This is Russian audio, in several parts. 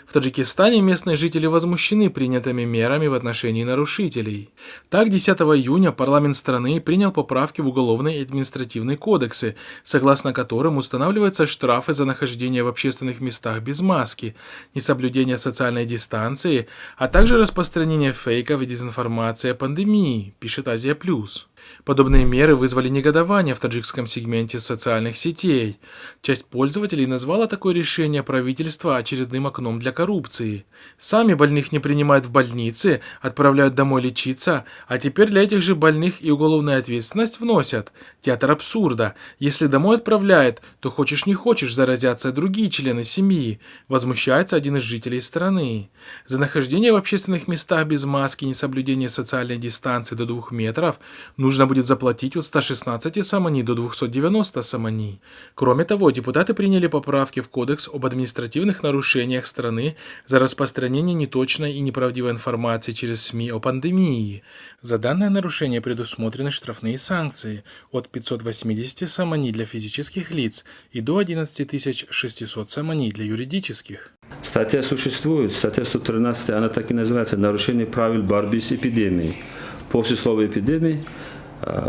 В Таджикистане местные жители возмущены принятыми мерами в отношении нарушителей. Так, 10 июня парламент страны принял поправки в уголовные и административные кодексы, согласно которым устанавливаются штрафы за нахождение в общественных местах без маски, несоблюдение социальной дистанции, а также распространение фейков и дезинформации о пандемии, пишет Азия Плюс. Подобные меры вызвали негодование в таджикском сегменте социальных сетей. Часть пользователей назвала такое решение правительства очередным окном для коррупции. Сами больных не принимают в больницы, отправляют домой лечиться, а теперь для этих же больных и уголовную ответственность вносят. Театр абсурда. Если домой отправляют, то хочешь не хочешь заразятся другие члены семьи, возмущается один из жителей страны. За нахождение в общественных местах без маски и несоблюдение социальной дистанции до 2 метров нужно будет заплатить от 116 самани до 290 самани. Кроме того, депутаты приняли поправки в Кодекс об административных нарушениях страны за распространение неточной и неправдивой информации через СМИ о пандемии. За данное нарушение предусмотрены штрафные санкции от 580 самани для физических лиц и до 11 600 самани для юридических. Статья существует, статья 113, она так и называется «Нарушение правил борьбы с эпидемией». После слова «эпидемии»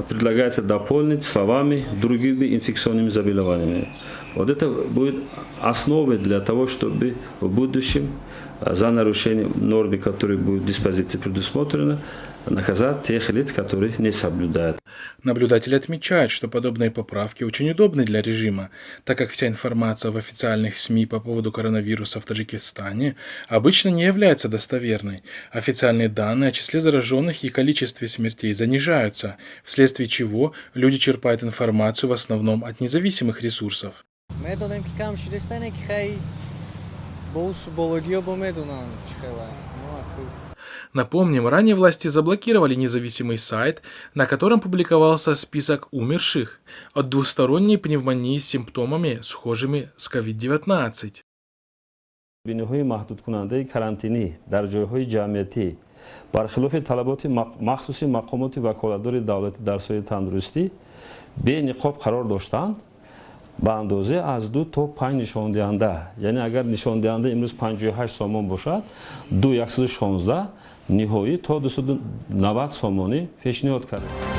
предлагается дополнить словами «другими инфекционными заболеваниями». Вот это будет основой для того, чтобы в будущем за нарушение нормы, которые будут в диспозиции предусмотрены, наказать тех лиц, которые не соблюдают. Наблюдатели отмечают, что подобные поправки очень удобны для режима, так как вся информация в официальных СМИ по поводу коронавируса в Таджикистане обычно не является достоверной. Официальные данные о числе зараженных и количестве смертей занижаются, вследствие чего люди черпают информацию в основном от независимых ресурсов. Напомним, ранее власти заблокировали независимый сайт, на котором публиковался список умерших от двусторонней пневмонии с симптомами, схожими с COVID-19. بینه‌های محدود کننده کرانتینی در جای‌های جمعیتی برخلاف طلبات مخصوص مقامات وکالتدار دولتی در سایه تندرستی به نقاب قرار داشتند به اندازه از 2 تا 5 نشان دهنده، یعنی اگر نشان دهنده امروز 58 سامان باشد 2116 نهایی تا 290 سامانی پیشنهاد کرد.